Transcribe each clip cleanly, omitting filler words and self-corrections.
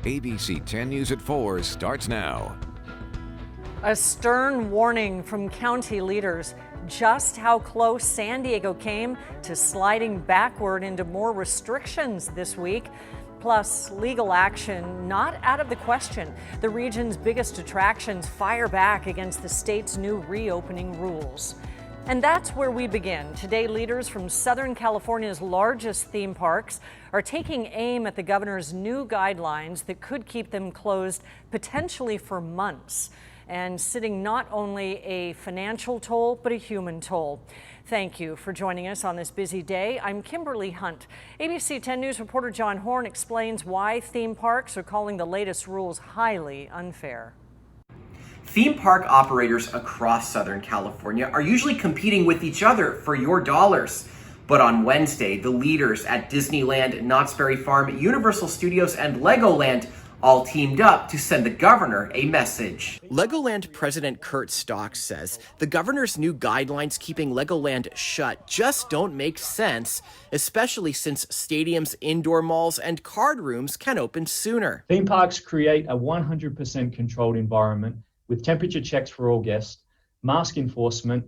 ABC 10 News at 4 starts now. A stern warning from county leaders just how close San Diego came to sliding backward into more restrictions this week. Plus, legal action not out of the question. The region's biggest attractions fire back against the state's new reopening rules. And that's where we begin. Today, leaders from Southern California's largest theme parks are taking aim at the governor's new guidelines that could keep them closed potentially for months, and sitting not only a financial toll, but a human toll. Thank you for joining us on this busy day. I'm Kimberly Hunt. ABC 10 News reporter John Horn explains why theme parks are calling the latest rules highly unfair. Theme park operators across Southern California are usually competing with each other for your dollars. But on Wednesday, the leaders at Disneyland, Knott's Berry Farm, Universal Studios, and Legoland all teamed up to send the governor a message. Legoland President Kurt Stock says the governor's new guidelines keeping Legoland shut just don't make sense, especially since stadiums, indoor malls, and card rooms can open sooner. Theme parks create a 100% controlled environment with temperature checks for all guests, mask enforcement,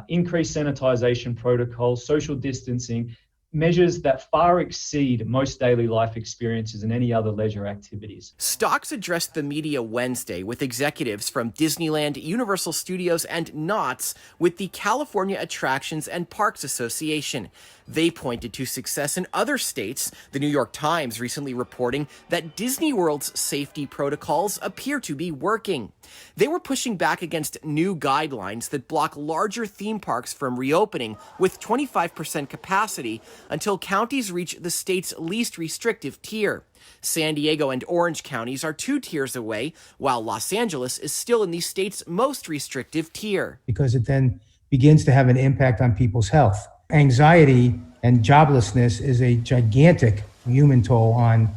increased sanitization protocols, social distancing, measures that far exceed most daily life experiences and any other leisure activities. Stocks addressed the media Wednesday with executives from Disneyland, Universal Studios, and Knott's with the California Attractions and Parks Association. They pointed to success in other states, the New York Times recently reporting that Disney World's safety protocols appear to be working. They were pushing back against new guidelines that block larger theme parks from reopening with 25% capacity until counties reach the state's least restrictive tier. San Diego and Orange counties are 2 tiers away, while Los Angeles is still in the state's most restrictive tier. Because it then begins to have an impact on people's health. Anxiety and joblessness is a gigantic human toll on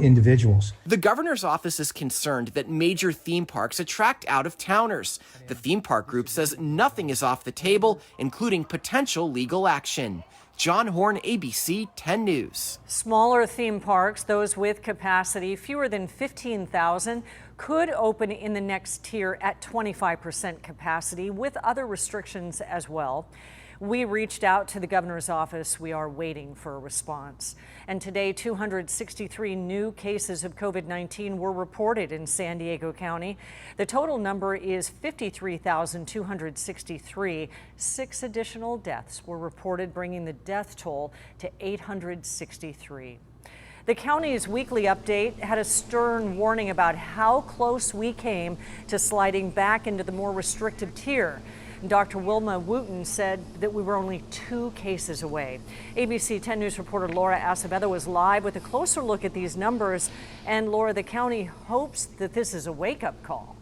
individuals. The governor's office is concerned that major theme parks attract out-of-towners. The theme park group says nothing is off the table, including potential legal action. John Horn, ABC 10 News. Smaller theme parks, those with capacity fewer than 15,000, could open in the next tier at 25% capacity with other restrictions as well. We reached out to the governor's office. We are waiting for a response. And today, 263 new cases of COVID-19 were reported in San Diego County. The total number is 53,263. 6 additional deaths were reported, bringing the death toll to 863. The county's weekly update had a stern warning about how close we came to sliding back into the more restrictive tier. Dr. Wilma Wooten said that we were only 2 cases away. ABC 10 News reporter Laura Acevedo was live with a closer look at these numbers. And Laura, the county hopes that this is a wake-up call.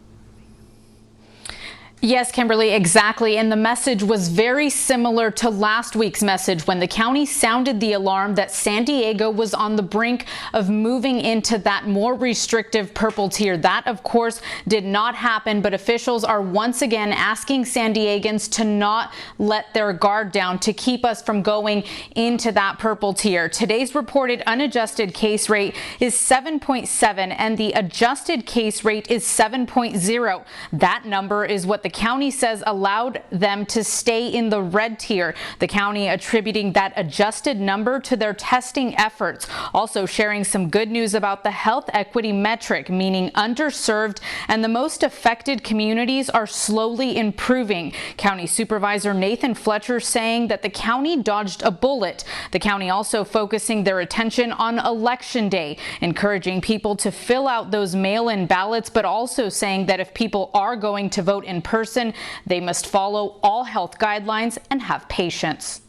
Yes, Kimberly, exactly. And the message was very similar to last week's message when the county sounded the alarm that San Diego was on the brink of moving into that more restrictive purple tier. That, of course, did not happen, but officials are once again asking San Diegans to not let their guard down, to keep us from going into that purple tier. Today's reported unadjusted case rate is 7.7 and the adjusted case rate is 7.0. That number is what the county says allowed them to stay in the red tier. The county attributing that adjusted number to their testing efforts. Also sharing some good news about the health equity metric, meaning underserved and the most affected communities are slowly improving. County Supervisor Nathan Fletcher saying that the county dodged a bullet. The county also focusing their attention on Election Day, encouraging people to fill out those mail-in ballots, but also saying that if people are going to vote in person, they must follow all health guidelines and have patience.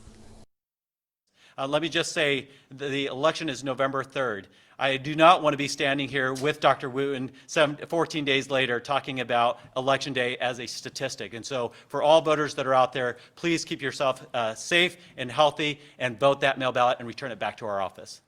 Let me just say the election is November 3rd. I do not want to be standing here with Dr. Wooten 14 days later talking about Election Day as a statistic. And so for all voters that are out there, please keep yourself safe and healthy and vote that mail ballot and return it back to our office.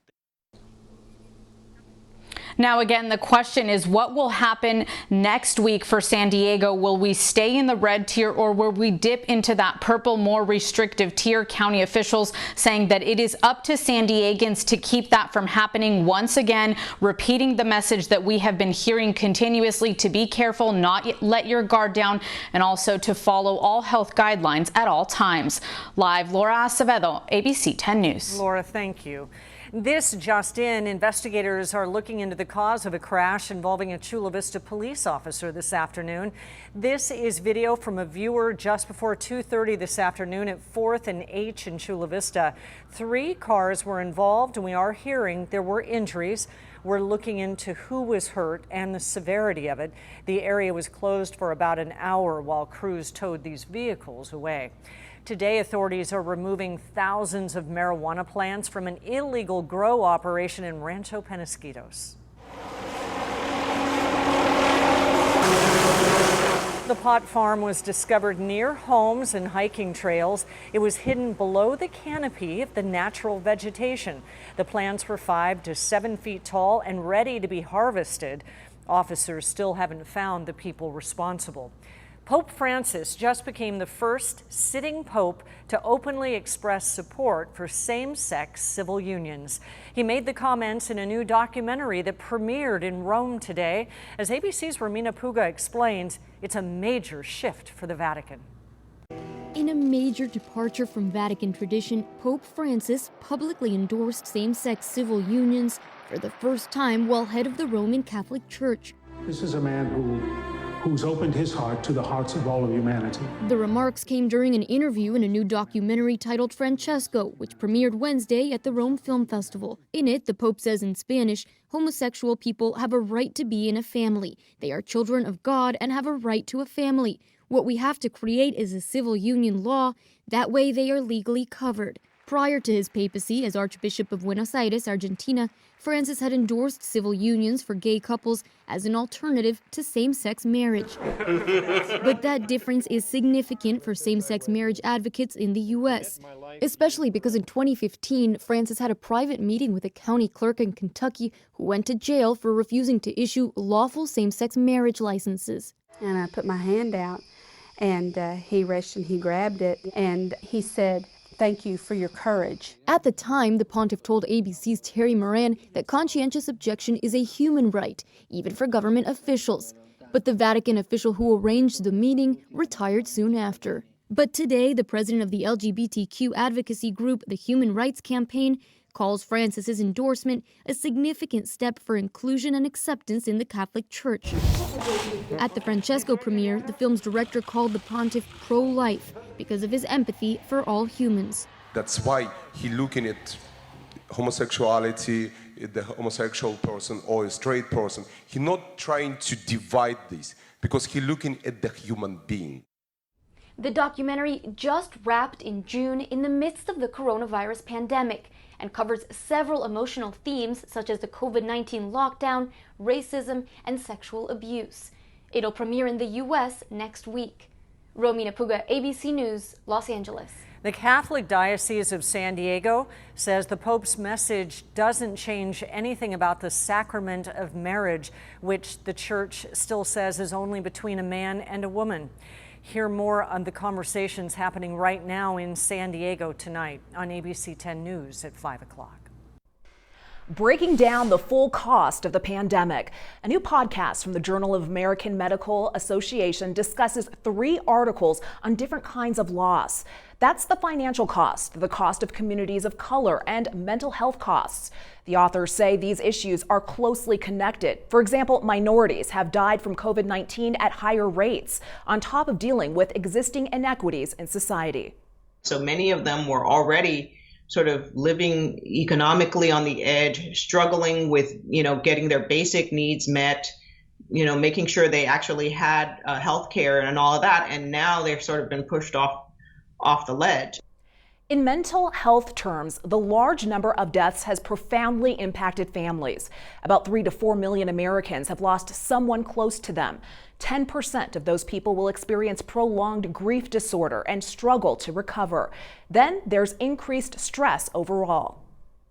Now, again, the question is what will happen next week for San Diego? Will we stay in the red tier or will we dip into that purple, more restrictive tier? County officials saying that it is up to San Diegans to keep that from happening. Once again, repeating the message that we have been hearing continuously, to be careful, not let your guard down, and also to follow all health guidelines at all times. Live, Laura Acevedo, ABC 10 News. Laura, thank you. This just in, investigators are looking into the cause of a crash involving a Chula Vista police officer this afternoon. This is video from a viewer just before 2:30 this afternoon at 4th and H in Chula Vista. 3 cars were involved, and we are hearing there were injuries. We're looking into who was hurt and the severity of it. The area was closed for about an hour while crews towed these vehicles away. Today, authorities are removing thousands of marijuana plants from an illegal grow operation in Rancho Penasquitos. The pot farm was discovered near homes and hiking trails. It was hidden below the canopy of the natural vegetation. The plants were 5 to 7 feet tall and ready to be harvested. Officers still haven't found the people responsible. Pope Francis just became the first sitting pope to openly express support for same-sex civil unions. He made the comments in a new documentary that premiered in Rome today. As ABC's Romina Puga explains, it's a major shift for the Vatican. In a major departure from Vatican tradition, Pope Francis publicly endorsed same-sex civil unions for the first time while head of the Roman Catholic Church. This is a man who's opened his heart to the hearts of all of humanity. The remarks came during an interview in a new documentary titled Francesco, which premiered Wednesday at the Rome Film Festival. In it, the Pope says in Spanish, homosexual people have a right to be in a family. They are children of God and have a right to a family. What we have to create is a civil union law. That way they are legally covered. Prior to his papacy as Archbishop of Buenos Aires, Argentina, Francis had endorsed civil unions for gay couples as an alternative to same-sex marriage. But that difference is significant for same-sex marriage advocates in the U.S., especially because in 2015, Francis had a private meeting with a county clerk in Kentucky who went to jail for refusing to issue lawful same-sex marriage licenses. And I put my hand out, and he reached and he grabbed it, and he said, "Thank you for your courage." At the time, the pontiff told ABC's Terry Moran that conscientious objection is a human right, even for government officials. But the Vatican official who arranged the meeting retired soon after. But today, the president of the LGBTQ advocacy group, the Human Rights Campaign, calls Francis's endorsement a significant step for inclusion and acceptance in the Catholic Church. At the Francesco premiere, the film's director called the pontiff pro-life because of his empathy for all humans. That's why he looking at homosexuality, the homosexual person or a straight person. He's not trying to divide this because he's looking at the human being. The documentary just wrapped in June in the midst of the coronavirus pandemic and covers several emotional themes such as the COVID-19 lockdown, racism, and sexual abuse. It'll premiere in the U.S. next week. Romina Puga, ABC News, Los Angeles. The Catholic Diocese of San Diego says the Pope's message doesn't change anything about the sacrament of marriage, which the Church still says is only between a man and a woman. Hear more on the conversations happening right now in San Diego tonight on ABC 10 News at 5 o'clock. Breaking down the full cost of the pandemic. A new podcast from the Journal of American Medical Association discusses 3 articles on different kinds of loss. That's the financial cost, the cost of communities of color, and mental health costs. The authors say these issues are closely connected. For example, minorities have died from COVID-19 at higher rates, on top of dealing with existing inequities in society. So many of them were already sort of living economically on the edge, struggling with, getting their basic needs met, making sure they actually had health care and all of that. And now they've sort of been pushed off the ledge. In mental health terms, the large number of deaths has profoundly impacted families. About 3 to 4 million Americans have lost someone close to them. 10% of those people will experience prolonged grief disorder and struggle to recover. Then there's increased stress overall.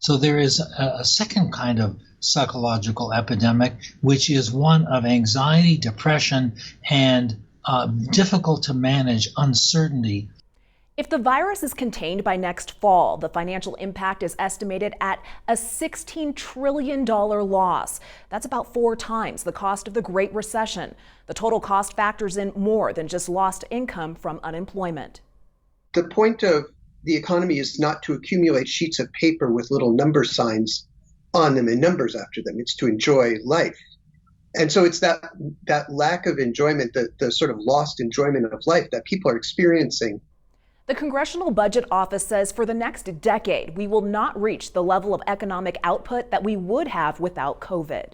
So there is a second kind of psychological epidemic, which is one of anxiety, depression, and difficult to manage uncertainty. If the virus is contained by next fall, the financial impact is estimated at a $16 trillion loss. That's about 4 times the cost of the Great Recession. The total cost factors in more than just lost income from unemployment. The point of the economy is not to accumulate sheets of paper with little number signs on them and numbers after them. It's to enjoy life. And so it's that lack of enjoyment, the sort of lost enjoyment of life that people are experiencing. The Congressional Budget Office says for the next decade, we will not reach the level of economic output that we would have without COVID.